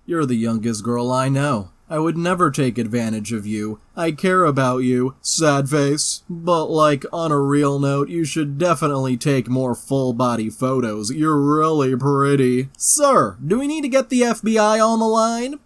You're the youngest girl I know. I would never take advantage of you. I care about you, sad face. But on a real note, you should definitely take more full-body photos. You're really pretty. Sir, do we need to get the FBI on the line?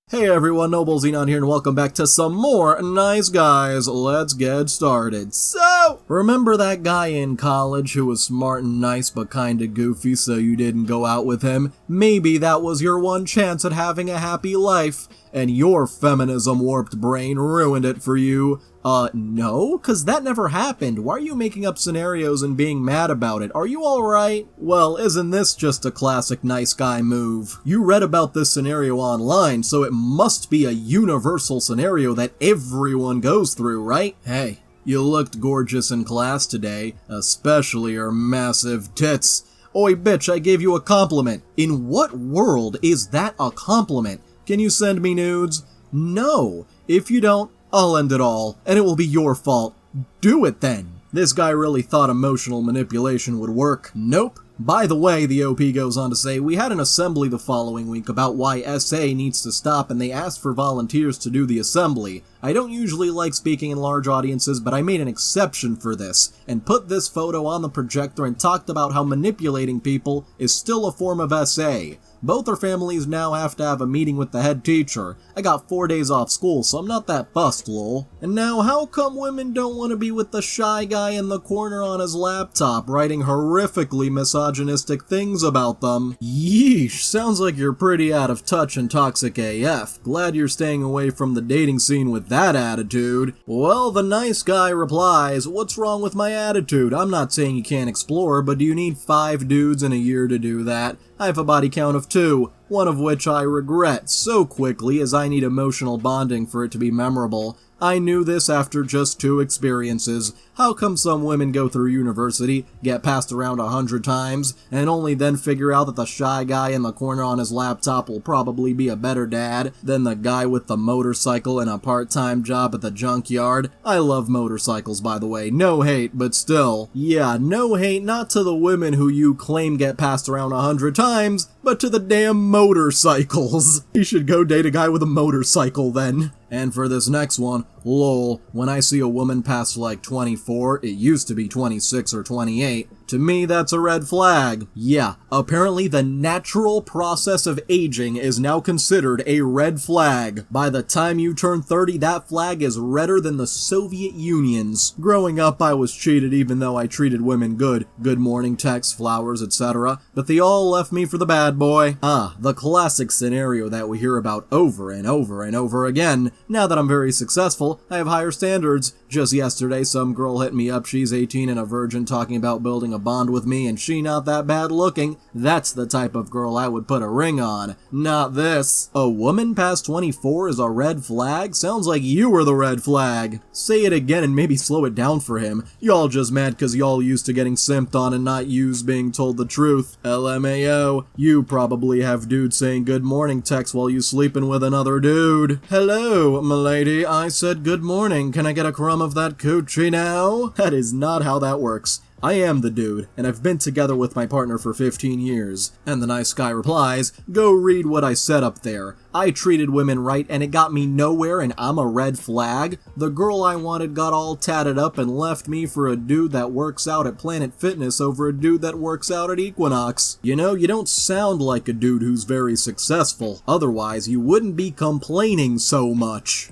Hey everyone, Noble Xenon here and welcome back to some more Nice Guys. Let's get started. So, remember that guy in college who was smart and nice but kinda goofy so you didn't go out with him? Maybe that was your one chance at having a happy life, and your feminism-warped brain ruined it for you. No? 'Cause that never happened. Why are you making up scenarios and being mad about it? Are you alright? Well, isn't this just a classic nice guy move? You read about this scenario online, so it must be a universal scenario that everyone goes through, right? Hey, you looked gorgeous in class today, especially your massive tits. Oi bitch, I gave you a compliment. In what world is that a compliment? Can you send me nudes? No. If you don't, I'll end it all, and it will be your fault. Do it then. This guy really thought emotional manipulation would work. Nope. By the way, the OP goes on to say, we had an assembly the following week about why SA needs to stop and they asked for volunteers to do the assembly. I don't usually like speaking in large audiences, but I made an exception for this, and put this photo on the projector and talked about how manipulating people is still a form of SA. Both our families now have to have a meeting with the head teacher. I got 4 days off school, so I'm not that fussed, lol. And now, how come women don't want to be with the shy guy in the corner on his laptop, writing horrifically misogynistic things about them? Yeesh, sounds like you're pretty out of touch and toxic AF. Glad you're staying away from the dating scene with that attitude. Well, the nice guy replies, what's wrong with my attitude? I'm not saying you can't explore, but do you need 5 dudes in a year to do that? I have a body count of 2, one of which I regret so quickly as I need emotional bonding for it to be memorable. I knew this after just 2 experiences. How come some women go through university, get passed around 100 times, and only then figure out that the shy guy in the corner on his laptop will probably be a better dad than the guy with the motorcycle and a part-time job at the junkyard? I love motorcycles, by the way. No hate, but still. Yeah, no hate not to the women who you claim get passed around 100 times, but to the damn motorcycles. You should go date a guy with a motorcycle then. And for this next one, lol, when I see a woman past 24, it used to be 26 or 28, to me that's a red flag. Yeah, apparently the natural process of aging is now considered a red flag. By the time you turn 30, that flag is redder than the Soviet Union's. Growing up, I was cheated even though I treated women good. Good morning texts, flowers, etc. But they all left me for the bad boy. The classic scenario that we hear about over and over and over again. Now that I'm very successful, I have higher standards. Just yesterday, some girl hit me up, she's 18 and a virgin, talking about building a bond with me, and she not that bad looking. That's the type of girl I would put a ring on. Not this. A woman past 24 is a red flag? Sounds like you were the red flag. Say it again and maybe slow it down for him. Y'all just mad cause y'all used to getting simped on and not used being told the truth. LMAO. You probably have dudes saying good morning text while you sleeping with another dude. Hello, m'lady, I said good morning. Can I get a crumb of that coochie now? That is not how that works. I am the dude, and I've been together with my partner for 15 years. And the nice guy replies, go read what I said up there. I treated women right and it got me nowhere and I'm a red flag. The girl I wanted got all tatted up and left me for a dude that works out at Planet Fitness over a dude that works out at Equinox. You know, you don't sound like a dude who's very successful. Otherwise, you wouldn't be complaining so much.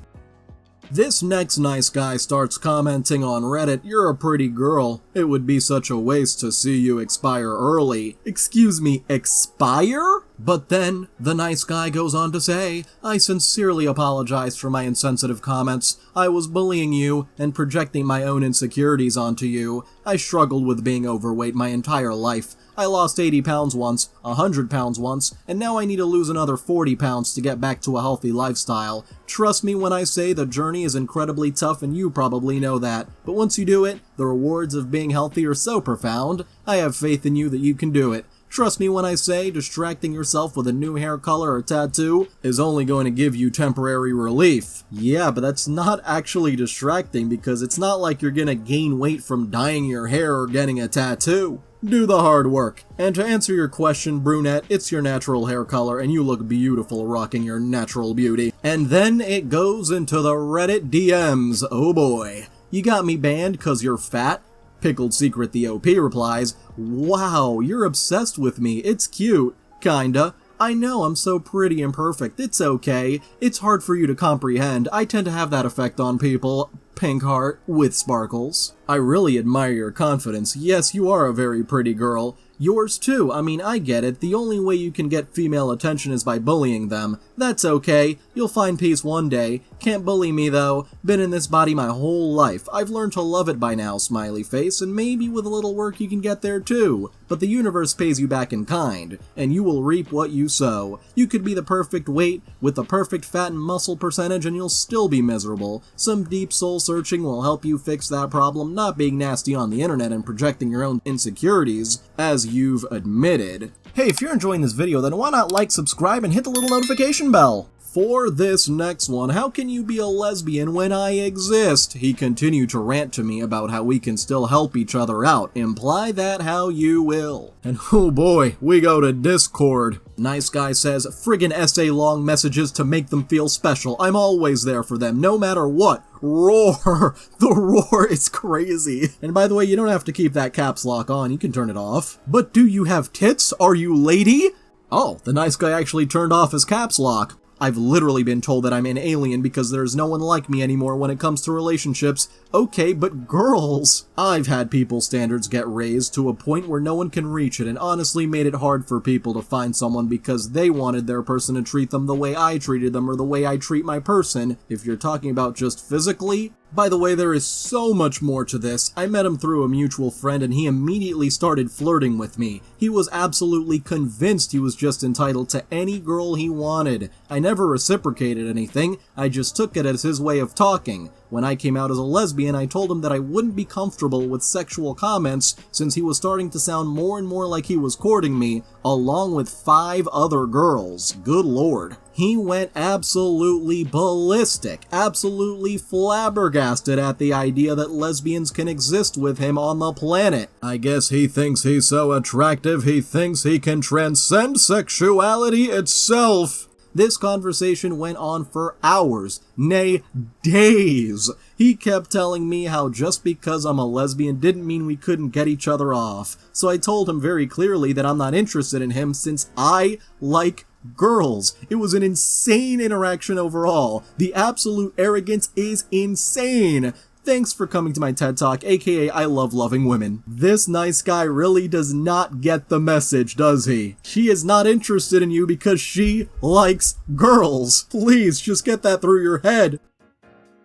This next nice guy starts commenting on Reddit, you're a pretty girl. It would be such a waste to see you expire early. Excuse me, expire? But then, the nice guy goes on to say, I sincerely apologize for my insensitive comments. I was bullying you and projecting my own insecurities onto you. I struggled with being overweight my entire life. I lost 80 pounds once, 100 pounds once, and now I need to lose another 40 pounds to get back to a healthy lifestyle. Trust me when I say the journey is incredibly tough and you probably know that. But once you do it, the rewards of being healthy are so profound. I have faith in you that you can do it. Trust me when I say distracting yourself with a new hair color or tattoo is only going to give you temporary relief. Yeah, but that's not actually distracting because it's not like you're gonna gain weight from dyeing your hair or getting a tattoo. Do the hard work. And to answer your question, brunette, it's your natural hair color and you look beautiful rocking your natural beauty. And then it goes into the Reddit DMs. Oh boy. You got me banned 'cause you're fat? Pickled Secret the OP replies, wow, you're obsessed with me. It's cute. Kinda. I know I'm so pretty and perfect. It's okay. It's hard for you to comprehend. I tend to have that effect on people. Pink heart with sparkles. I really admire your confidence. Yes, you are a very pretty girl. Yours too. I mean, I get it. The only way you can get female attention is by bullying them. That's okay. You'll find peace one day. Can't bully me though. Been in this body my whole life. I've learned to love it by now, smiley face, and maybe with a little work you can get there too. But the universe pays you back in kind, and you will reap what you sow. You could be the perfect weight, with the perfect fat and muscle percentage, and you'll still be miserable. Some deep soul searching will help you fix that problem, not being nasty on the internet and projecting your own insecurities, as you've admitted. Hey, if you're enjoying this video, then why not like, subscribe, and hit the little notification bell? For this next one, how can you be a lesbian when I exist? He continued to rant to me about how we can still help each other out. Imply that how you will. And oh boy, we go to Discord. Nice Guy says, friggin' essay-long messages to make them feel special. I'm always there for them, no matter what. Roar! The roar is crazy. And by the way, you don't have to keep that caps lock on, you can turn it off. But do you have tits? Are you lady? Oh, the Nice Guy actually turned off his caps lock. I've literally been told that I'm an alien because there's no one like me anymore when it comes to relationships. Okay, but girls! I've had people's standards get raised to a point where no one can reach it, and honestly made it hard for people to find someone because they wanted their person to treat them the way I treated them or the way I treat my person. If you're talking about just physically, by the way, there is so much more to this. I met him through a mutual friend and he immediately started flirting with me. He was absolutely convinced he was just entitled to any girl he wanted. I never reciprocated anything, I just took it as his way of talking. When I came out as a lesbian, I told him that I wouldn't be comfortable with sexual comments since he was starting to sound more and more like he was courting me, along with 5 other girls. Good lord. He went absolutely ballistic, absolutely flabbergasted at the idea that lesbians can exist with him on the planet. I guess he thinks he's so attractive he thinks he can transcend sexuality itself. This conversation went on for hours, nay, days. He kept telling me how just because I'm a lesbian didn't mean we couldn't get each other off. So I told him very clearly that I'm not interested in him since I like girls. It was an insane interaction overall. The absolute arrogance is insane. Thanks for coming to my TED Talk, aka I love loving women. This Nice Guy really does not get the message, does he? She is not interested in you because she likes girls. Please, just get that through your head.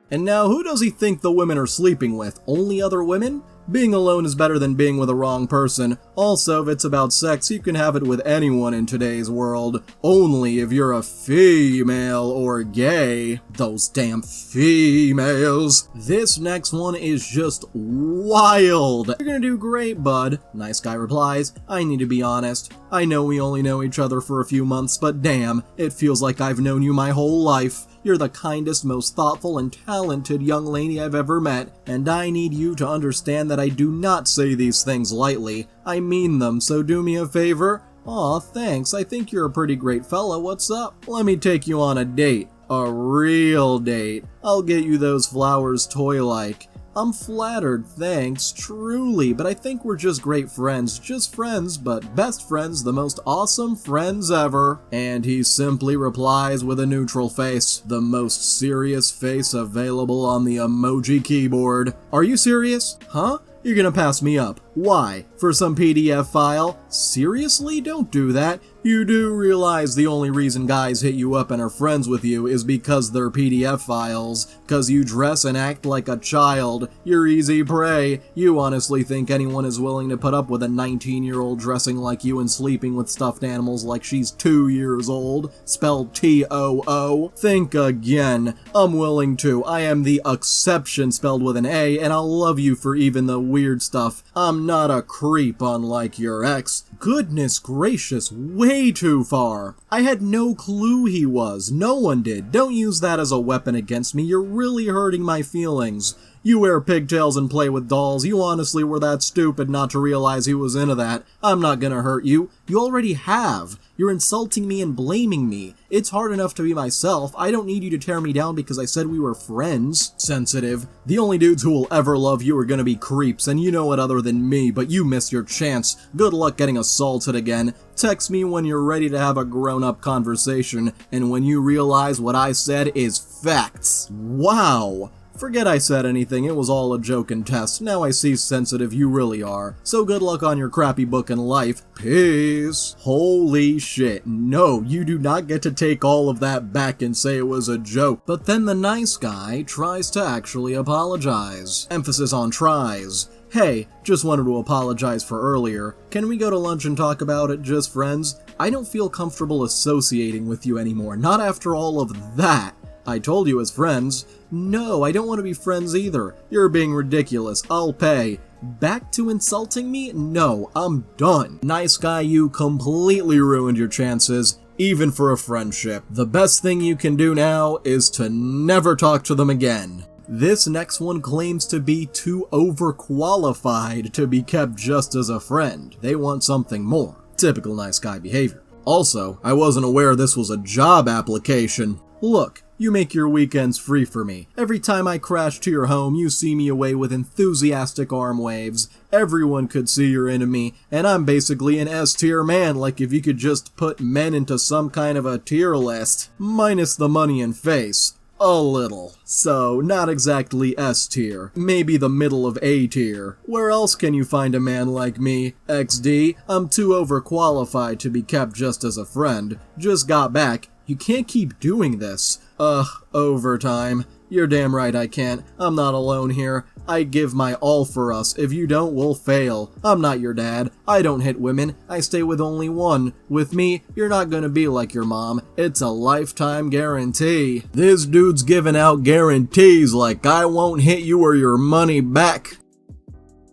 And now, who does he think the women are sleeping with? Only other women? Being alone is better than being with the wrong person. Also, if it's about sex, you can have it with anyone in today's world. Only if you're a female or gay. Those damn females. This next one is just wild. You're gonna do great, bud. Nice Guy replies, I need to be honest. I know we only know each other for a few months, but damn, it feels like I've known you my whole life. You're the kindest, most thoughtful, and talented young lady I've ever met, and I need you to understand that I do not say these things lightly. I mean them, so do me a favor. Aw, thanks, I think you're a pretty great fella, what's up? Let me take you on a date. A real date. I'll get you those flowers toy-like. I'm flattered, thanks, truly, but I think we're just great friends. Just friends, but best friends, the most awesome friends ever. And he simply replies with a neutral face, the most serious face available on the emoji keyboard. Are you serious? Huh? You're gonna pass me up. Why? For some PDF file? Seriously? Don't do that. You do realize the only reason guys hit you up and are friends with you is because they're PDF files. Cause you dress and act like a child. You're easy prey. You honestly think anyone is willing to put up with a 19-year-old dressing like you and sleeping with stuffed animals like she's 2 years old? Spelled T-O-O. Think again. I'm willing to. I am the exception spelled with an A, and I'll love you for even the weird stuff. I'm not a creep unlike your ex. Goodness gracious, way too far. I had no clue he was. No one did. Don't use that as a weapon against me. You're really hurting my feelings. You wear pigtails and play with dolls. You honestly were that stupid not to realize he was into that. I'm not gonna hurt you. You already have. You're insulting me and blaming me. It's hard enough to be myself. I don't need you to tear me down because I said we were friends. Sensitive. The only dudes who will ever love you are gonna be creeps, and you know it other than me, but you missed your chance. Good luck getting assaulted again. Text me when you're ready to have a grown-up conversation, and when you realize what I said is facts. Wow. Forget I said anything, it was all a joke and test. Now I see sensitive you really are. So good luck on your crappy book in life. Peace. Holy shit. No, you do not get to take all of that back and say it was a joke. But then the nice guy tries to actually apologize. Emphasis on tries. Hey, just wanted to apologize for earlier. Can we go to lunch and talk about it, just friends? I don't feel comfortable associating with you anymore, not after all of that. I told you as friends. No, I don't want to be friends either. You're being ridiculous. I'll pay. Back to insulting me? No, I'm done. Nice guy, you completely ruined your chances, even for a friendship. The best thing you can do now is to never talk to them again. This next one claims to be too overqualified to be kept just as a friend. They want something more. Typical nice guy behavior. Also, I wasn't aware this was a job application. Look, you make your weekends free for me. Every time I crash to your home, you see me away with enthusiastic arm waves. Everyone could see you're into me, and I'm basically an S-tier man, like if you could just put men into some kind of a tier list. Minus the money and face. A little. So, not exactly S-tier. Maybe the middle of A-tier. Where else can you find a man like me? XD, I'm too overqualified to be kept just as a friend. Just got back. You can't keep doing this. Overtime. You're damn right I can't. I'm not alone here. I give my all for us. If you don't, we'll fail. I'm not your dad. I don't hit women. I stay with only one. With me, you're not gonna be like your mom. It's a lifetime guarantee. This dude's giving out guarantees like I won't hit you or your money back.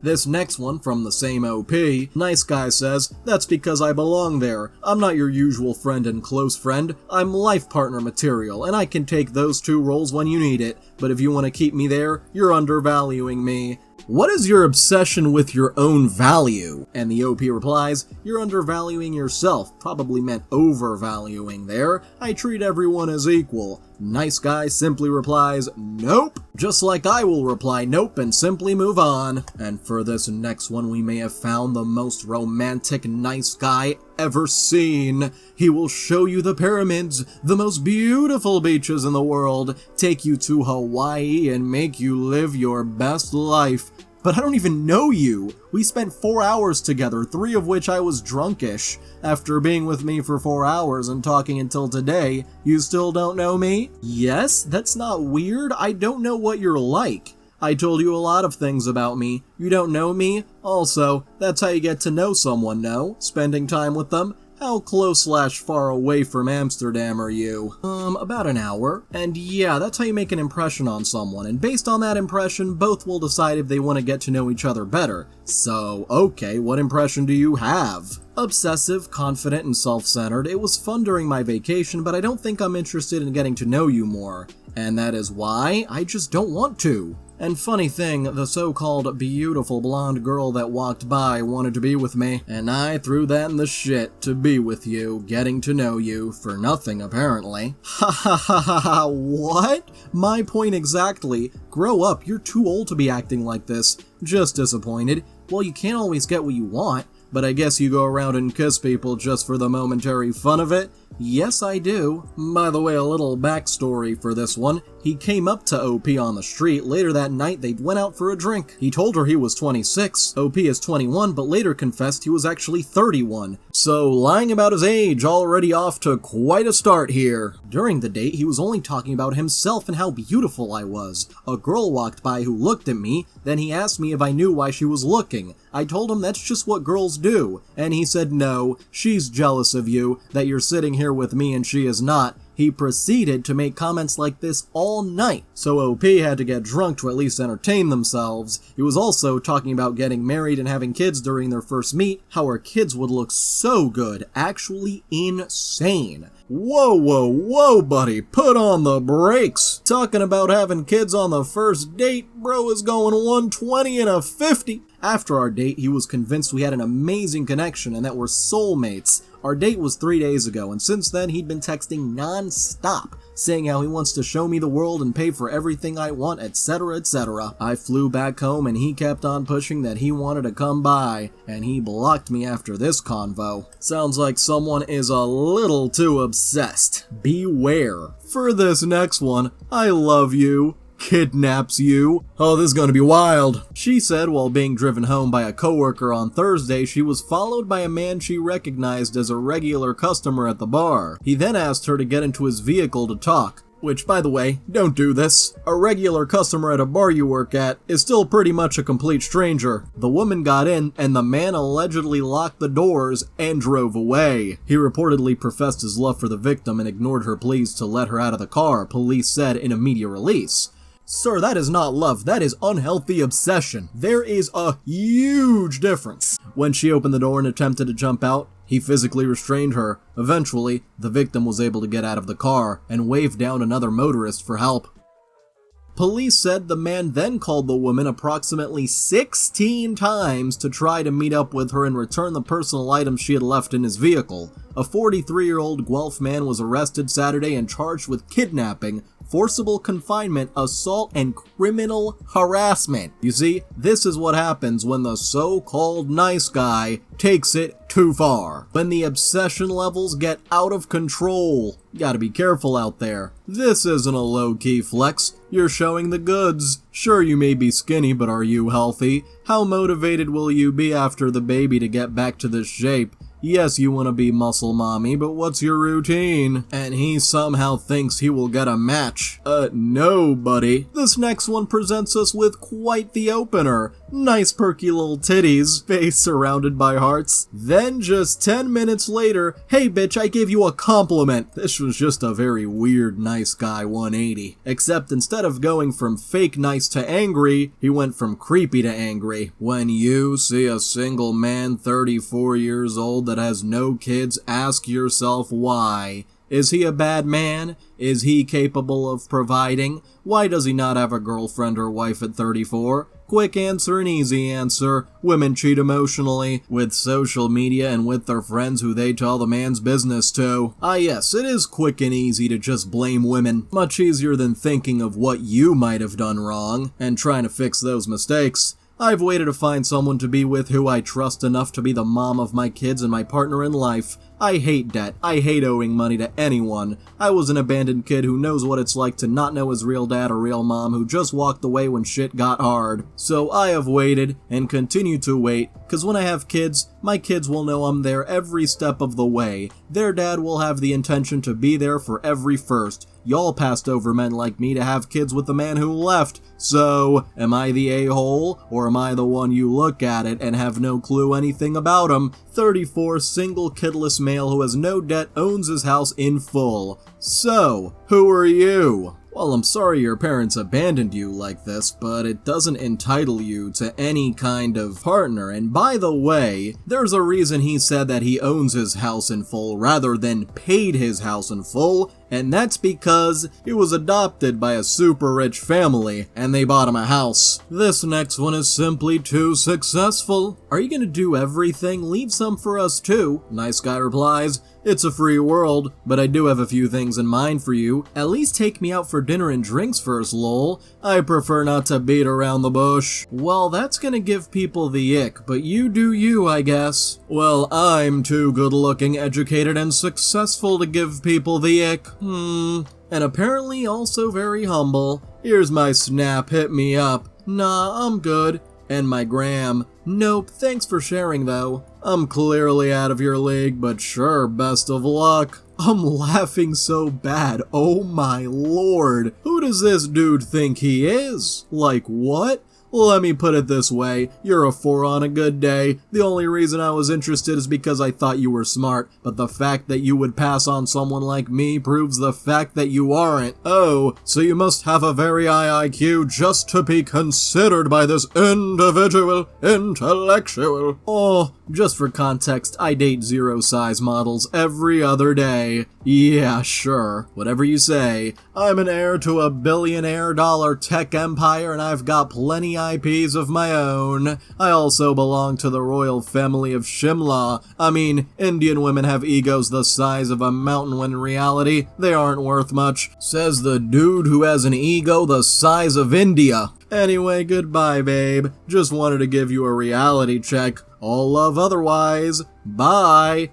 This next one from the same OP, nice guy says, that's because I belong there. I'm not your usual friend and close friend. I'm life partner material, and I can take those two roles when you need it. But if you want to keep me there, you're undervaluing me. What is your obsession with your own value? And the OP replies, you're undervaluing yourself. Probably meant overvaluing there. I treat everyone as equal. Nice guy simply replies, nope. Just like I will reply nope and simply move on. And for this next one, we may have found the most romantic nice guy ever seen. He will show you the pyramids, the most beautiful beaches in the world, take you to Hawaii and make you live your best life. But I don't even know you. We spent 4 hours together, 3 of which I was drunkish. After being with me for 4 hours and talking until today, you still don't know me? Yes, that's not weird. I don't know what you're like. I told you a lot of things about me. You don't know me? Also, that's how you get to know someone, no? Spending time with them? How close/far away from Amsterdam are you? About an hour. And yeah, that's how you make an impression on someone, and based on that impression, both will decide if they want to get to know each other better. So, okay, what impression do you have? Obsessive, confident, and self-centered. It was fun during my vacation, but I don't think I'm interested in getting to know you more. And that is why I just don't want to. And funny thing, the so-called beautiful blonde girl that walked by wanted to be with me, and I threw that in the shit to be with you, getting to know you, for nothing apparently. Ha ha ha ha ha, what? My point exactly. Grow up, you're too old to be acting like this. Just disappointed. Well, you can't always get what you want, but I guess you go around and kiss people just for the momentary fun of it? Yes, I do. By the way, a little backstory for this one. He came up to OP on the street. Later that night, they went out for a drink. He told her he was 26. OP is 21, but later confessed he was actually 31. So, lying about his age, already off to quite a start here. During the date, he was only talking about himself and how beautiful I was. A girl walked by who looked at me, then he asked me if I knew why she was looking. I told him that's just what girls do, and he said no, she's jealous of you, that you're sitting here with me and she is not. He proceeded to make comments like this all night, so OP had to get drunk to at least entertain themselves. He was also talking about getting married and having kids during their first meet, how her kids would look so good, actually insane. Whoa, whoa, whoa, buddy, put on the brakes. Talking about having kids on the first date, bro is going 120 and a 50. After our date, he was convinced we had an amazing connection and that we're soulmates. Our date was 3 days ago, and since then he'd been texting non-stop, saying how he wants to show me the world and pay for everything I want, etc, etc. I flew back home and he kept on pushing that he wanted to come by, and he blocked me after this convo. Sounds like someone is a little too obsessed. Beware. For this next one, I love you. Kidnaps you. Oh, this is gonna be wild. She said while being driven home by a coworker on Thursday, she was followed by a man she recognized as a regular customer at the bar. He then asked her to get into his vehicle to talk. Which, by the way, don't do this. A regular customer at a bar you work at is still pretty much a complete stranger. The woman got in, and the man allegedly locked the doors and drove away. He reportedly professed his love for the victim and ignored her pleas to let her out of the car, police said in a media release. Sir, that is not love, that is unhealthy obsession. There is a huge difference. When she opened the door and attempted to jump out, he physically restrained her. Eventually, the victim was able to get out of the car and waved down another motorist for help. Police said the man then called the woman approximately 16 times to try to meet up with her and return the personal items she had left in his vehicle. A 43-year-old Guelph man was arrested Saturday and charged with kidnapping, forcible confinement, assault, and criminal harassment. You see, this is what happens when the so-called nice guy takes it too far. When the obsession levels get out of control. You gotta be careful out there. This isn't a low-key flex. You're showing the goods. Sure, you may be skinny, but are you healthy? How motivated will you be after the baby to get back to this shape? Yes, you want to be muscle mommy, but what's your routine? And he somehow thinks he will get a match. No, buddy. This next one presents us with quite the opener. Nice perky little titties, face surrounded by hearts. Then just 10 minutes later, hey bitch, I gave you a compliment. This was just a very weird nice guy 180. Except instead of going from fake nice to angry, he went from creepy to angry. When you see a single man 34 years old that has no kids, ask yourself why. Is he a bad man? Is he capable of providing? Why does he not have a girlfriend or wife at 34? Quick answer and easy answer. Women cheat emotionally, with social media and with their friends who they tell the man's business to. Ah yes, it is quick and easy to just blame women. Much easier than thinking of what you might have done wrong, and trying to fix those mistakes. I've waited to find someone to be with who I trust enough to be the mom of my kids and my partner in life. I hate debt. I hate owing money to anyone. I was an abandoned kid who knows what it's like to not know his real dad or real mom, who just walked away when shit got hard. So I have waited and continue to wait, cause when I have kids, my kids will know I'm there every step of the way. Their dad will have the intention to be there for every first. Y'all passed over men like me to have kids with the man who left. So, am I the a-hole, or am I the one you look at it and have no clue anything about him? 34, single, kidless male who has no debt, owns his house in full. So, who are you? Well, I'm sorry your parents abandoned you like this, but it doesn't entitle you to any kind of partner. And by the way, there's a reason he said that he owns his house in full rather than paid his house in full, and that's because he was adopted by a super rich family, and they bought him a house. This next one is simply too successful. Are you gonna do everything? Leave some for us too. Nice guy replies, it's a free world, but I do have a few things in mind for you. At least take me out for dinner and drinks first, lol. I prefer not to beat around the bush. Well, that's gonna give people the ick, but you do you, I guess. Well, I'm too good looking, educated, and successful to give people the ick. And apparently also very humble. Here's my snap, hit me up. Nah, I'm good. And my gram. Nope, thanks for sharing though. I'm clearly out of your league, but sure, best of luck. I'm laughing so bad, oh my lord. Who does this dude think he is? Like what? Let me put it this way, you're a 4 on a good day. The only reason I was interested is because I thought you were smart, but the fact that you would pass on someone like me proves the fact that you aren't. Oh, so you must have a very high IQ just to be considered by this individual intellectual. Oh, just for context, I date 0 size models every other day. Yeah, sure. Whatever you say. I'm an heir to a billionaire-dollar tech empire and I've got plenty IPs of my own. I also belong to the royal family of Shimla. I mean, Indian women have egos the size of a mountain when in reality, they aren't worth much. Says the dude who has an ego the size of India. Anyway, goodbye, babe. Just wanted to give you a reality check. All love otherwise. Bye.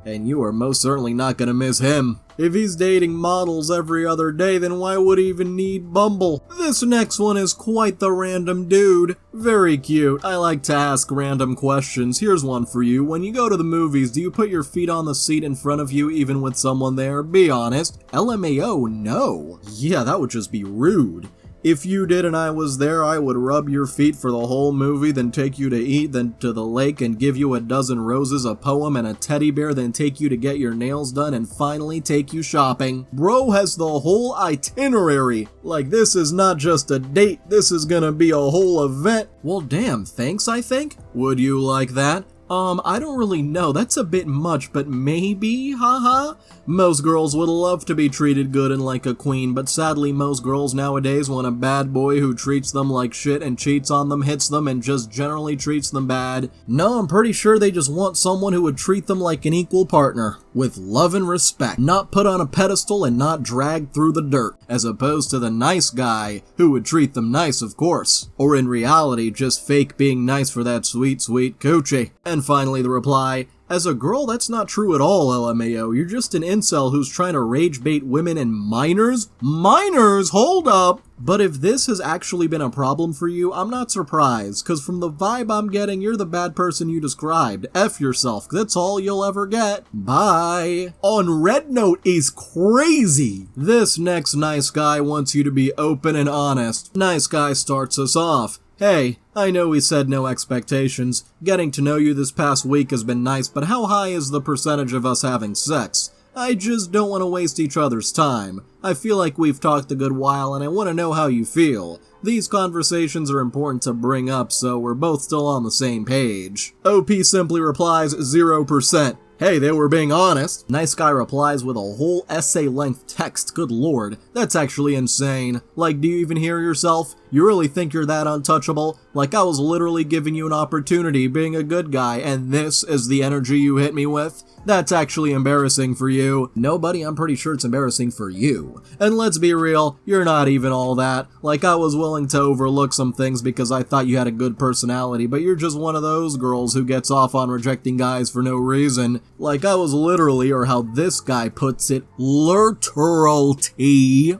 And you are most certainly not gonna miss him. If he's dating models every other day, then why would he even need Bumble? This next one is quite the random dude. Very cute. I like to ask random questions. Here's one for you. When you go to the movies, do you put your feet on the seat in front of you even with someone there? Be honest. LMAO, no. Yeah, that would just be rude. If you did and I was there, I would rub your feet for the whole movie, then take you to eat, then to the lake and give you a dozen roses, a poem, and a teddy bear, then take you to get your nails done, and finally take you shopping. Bro has the whole itinerary. Like, this is not just a date, this is gonna be a whole event. Well, damn, thanks, I think? Would you like that? I don't really know, that's a bit much, but maybe, haha? Most girls would love to be treated good and like a queen, but sadly most girls nowadays want a bad boy who treats them like shit and cheats on them, hits them, and just generally treats them bad. No, I'm pretty sure they just want someone who would treat them like an equal partner, with love and respect, not put on a pedestal and not dragged through the dirt, as opposed to the nice guy, who would treat them nice, of course. Or in reality, just fake being nice for that sweet, sweet coochie. And finally the reply, as a girl, that's not true at all, LMAO. You're just an incel who's trying to rage bait women and minors? Minors? Hold up! But if this has actually been a problem for you, I'm not surprised, cause from the vibe I'm getting, you're the bad person you described. F yourself, that's all you'll ever get. Bye. On Red Note is crazy. This next nice guy wants you to be open and honest. Nice guy starts us off. Hey, I know we said no expectations. Getting to know you this past week has been nice, but how high is the percentage of us having sex? I just don't want to waste each other's time. I feel like we've talked a good while and I want to know how you feel. These conversations are important to bring up, so we're both still on the same page. OP simply replies 0%. Hey, they were being honest. Nice guy replies with a whole essay-length text. Good lord, that's actually insane. Like, do you even hear yourself? You really think you're that untouchable? Like, I was literally giving you an opportunity, being a good guy, and this is the energy you hit me with? That's actually embarrassing for you. No, buddy, I'm pretty sure it's embarrassing for you. And let's be real, you're not even all that. Like, I was willing to overlook some things because I thought you had a good personality, but you're just one of those girls who gets off on rejecting guys for no reason. Like, I was literally, or how this guy puts it, literally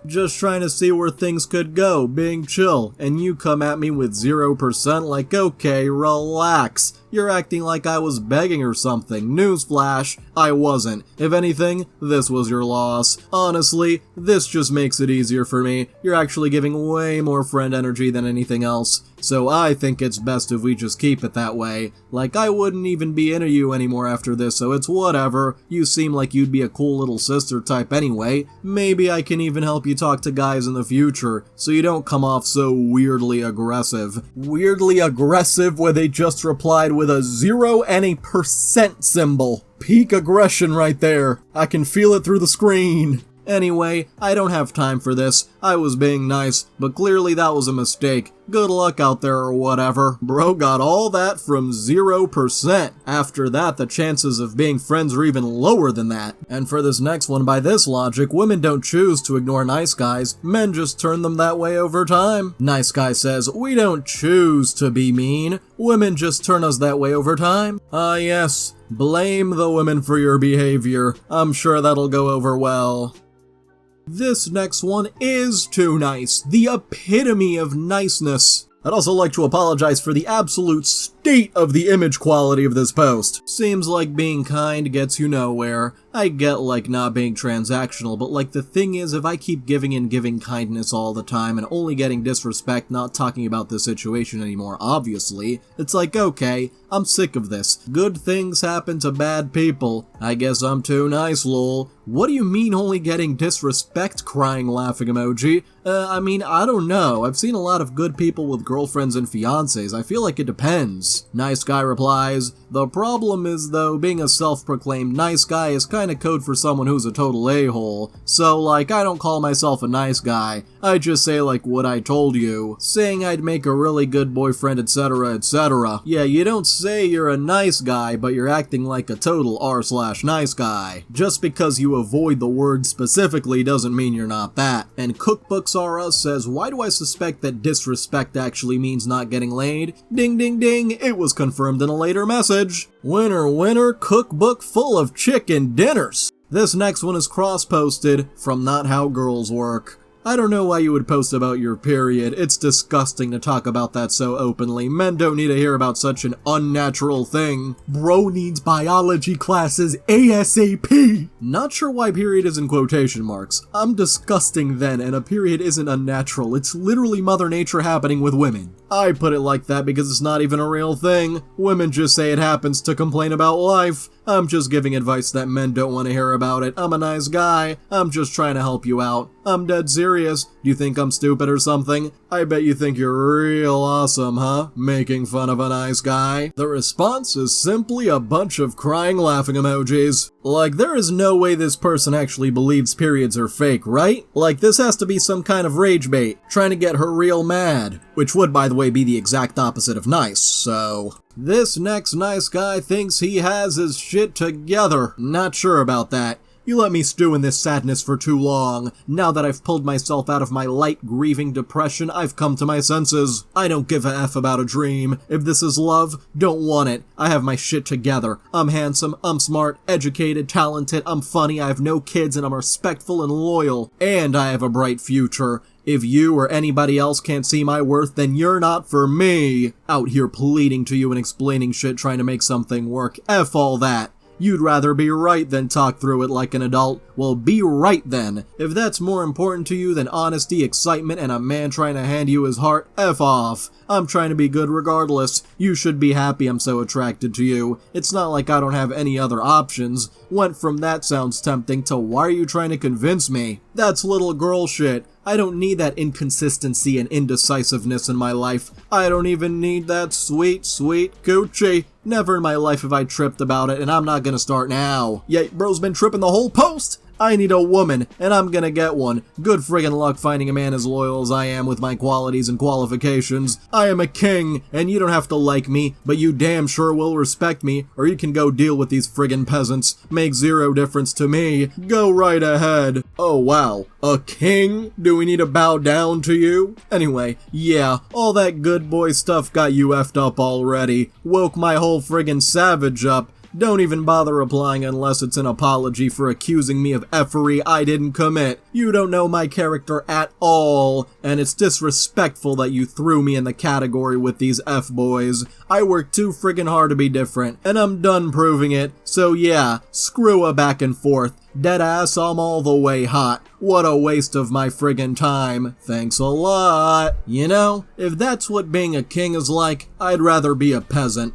just trying to see where things could go, being chill, and you come at me with 0% like, okay, relax. You're acting like I was begging or something. Newsflash, I wasn't. If anything, this was your loss. Honestly, this just makes it easier for me. You're actually giving way more friend energy than anything else. So I think it's best if we just keep it that way. Like, I wouldn't even be into you anymore after this, so it's whatever. You seem like you'd be a cool little sister type anyway. Maybe I can even help you talk to guys in the future, so you don't come off so weirdly aggressive. Weirdly aggressive where they just replied with a 0 and a % symbol. Peak aggression right there. I can feel it through the screen. Anyway, I don't have time for this. I was being nice, but clearly that was a mistake. Good luck out there or whatever. Bro got all that from 0%. After that, the chances of being friends are even lower than that. And for this next one, by this logic, women don't choose to ignore nice guys. Men just turn them that way over time. Nice guy says, we don't choose to be mean. Women just turn us that way over time. Ah, yes. Blame the women for your behavior. I'm sure that'll go over well. This next one is too nice. The epitome of niceness. I'd also like to apologize for the absolute state of the image quality of this post. Seems like being kind gets you nowhere. I get like not being transactional, but like the thing is, if I keep giving and giving kindness all the time and only getting disrespect, not talking about this situation anymore, obviously, it's like, okay, I'm sick of this. Good things happen to bad people. I guess I'm too nice, lol. What do you mean only getting disrespect? Crying laughing emoji. I mean, I don't know. I've seen a lot of good people with girlfriends and fiancés. I feel like it depends. Nice guy replies, the problem is though, being a self-proclaimed nice guy is kinda code for someone who's a total a-hole. So like, I don't call myself a nice guy. I just say like what I told you. Saying I'd make a really good boyfriend, etc, etc. Yeah, you don't say you're a nice guy, but you're acting like a total r/nice guy. Just because you avoid the word specifically doesn't mean you're not that. And Cookbooks R Us says, why do I suspect that disrespect actually means not getting laid? Ding ding ding, it was confirmed in a later message. Winner winner, cookbook full of chicken dinners. This next one is cross-posted from Not How Girls Work. I don't know why you would post about your period. It's disgusting to talk about that so openly. Men don't need to hear about such an unnatural thing. Bro needs biology classes ASAP. Not sure why period is in quotation marks. I'm disgusting then, and a period isn't unnatural. It's literally Mother Nature happening with women. I put it like that because it's not even a real thing. Women just say it happens to complain about life. I'm just giving advice that men don't want to hear about it. I'm a nice guy. I'm just trying to help you out. I'm dead serious. Do you think I'm stupid or something? I bet you think you're real awesome, huh? Making fun of a nice guy. The response is simply a bunch of crying laughing emojis. Like, there is no way this person actually believes periods are fake, right? Like, this has to be some kind of rage bait, trying to get her real mad. Which would, by the way, be the exact opposite of nice, so... This next nice guy thinks he has his shit together. Not sure about that. You let me stew in this sadness for too long. Now that I've pulled myself out of my light grieving depression, I've come to my senses. I don't give a F about a dream. If this is love, don't want it. I have my shit together. I'm handsome, I'm smart, educated, talented, I'm funny, I have no kids, and I'm respectful and loyal. And I have a bright future. If you or anybody else can't see my worth, then you're not for me. Out here pleading to you and explaining shit trying to make something work. F all that. You'd rather be right than talk through it like an adult. Well, be right then. If that's more important to you than honesty, excitement, and a man trying to hand you his heart, F off. I'm trying to be good regardless. You should be happy I'm so attracted to you. It's not like I don't have any other options. Went from that sounds tempting to why are you trying to convince me? That's little girl shit. I don't need that inconsistency and indecisiveness in my life. I don't even need that sweet, sweet coochie. Never in my life have I tripped about it, and I'm not gonna start now. Yeah, bro's been tripping the whole post. I need a woman, and I'm gonna get one. Good friggin' luck finding a man as loyal as I am with my qualities and qualifications. I am a king, and you don't have to like me, but you damn sure will respect me, or you can go deal with these friggin' peasants. Makes zero difference to me. Go right ahead. Oh wow, a king? Do we need to bow down to you? Anyway, yeah, all that good boy stuff got you effed up already. Woke my whole friggin' savage up. Don't even bother replying unless it's an apology for accusing me of effery I didn't commit. You don't know my character at all, and it's disrespectful that you threw me in the category with these F-boys. I work too friggin' hard to be different, and I'm done proving it. So yeah, screw a back and forth. Deadass, I'm all the way hot. What a waste of my friggin' time. Thanks a lot. You know, if that's what being a king is like, I'd rather be a peasant.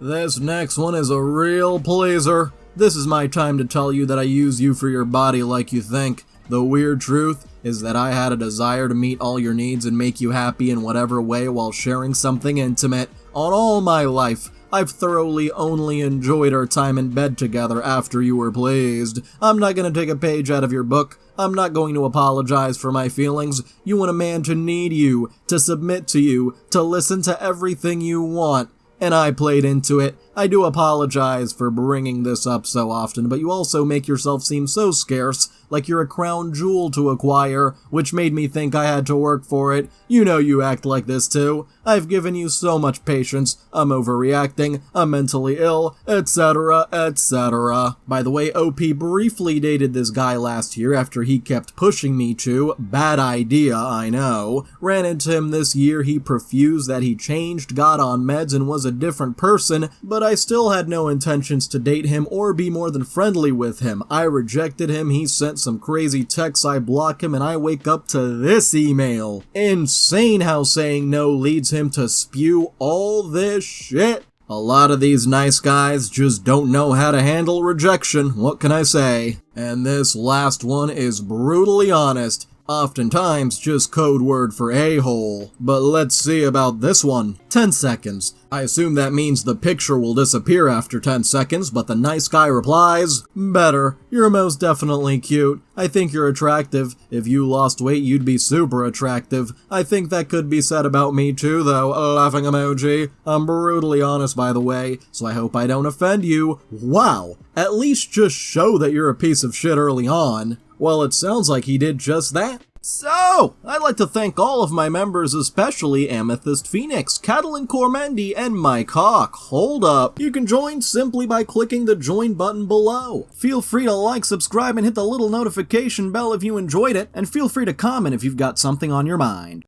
This next one is a real pleaser. This is my time to tell you that I use you for your body like you think. The weird truth is that I had a desire to meet all your needs and make you happy in whatever way while sharing something intimate. On all my life, I've thoroughly only enjoyed our time in bed together after you were pleased. I'm not gonna take a page out of your book. I'm not going to apologize for my feelings. You want a man to need you, to submit to you, to listen to everything you want. And I played into it. I do apologize for bringing this up so often, but you also make yourself seem so scarce, like you're a crown jewel to acquire, which made me think I had to work for it. You know you act like this too. I've given you so much patience, I'm overreacting, I'm mentally ill, etc, etc. By the way, OP briefly dated this guy last year after he kept pushing me to. Bad idea, I know. Ran into him this year, he profused that he changed, got on meds, and was a different person, but I still had no intentions to date him or be more than friendly with him. I rejected him, he sent some crazy texts, I block him, and I wake up to this email. Insane how saying no leads him to spew all this shit. A lot of these nice guys just don't know how to handle rejection, what can I say? And this last one is brutally honest. Oftentimes just code word for a-hole. But let's see about this one. 10 seconds. I assume that means the picture will disappear after 10 seconds, but the nice guy replies, better. You're most definitely cute. I think you're attractive. If you lost weight, you'd be super attractive. I think that could be said about me too, though. Laughing emoji. I'm brutally honest, by the way, so I hope I don't offend you. Wow. At least just show that you're a piece of shit early on. Well, it sounds like he did just that. So, I'd like to thank all of my members, especially Amethyst Phoenix, Catalin Cormendi, and Mike Hawk. Hold up. You can join simply by clicking the join button below. Feel free to like, subscribe, and hit the little notification bell if you enjoyed it, and feel free to comment if you've got something on your mind.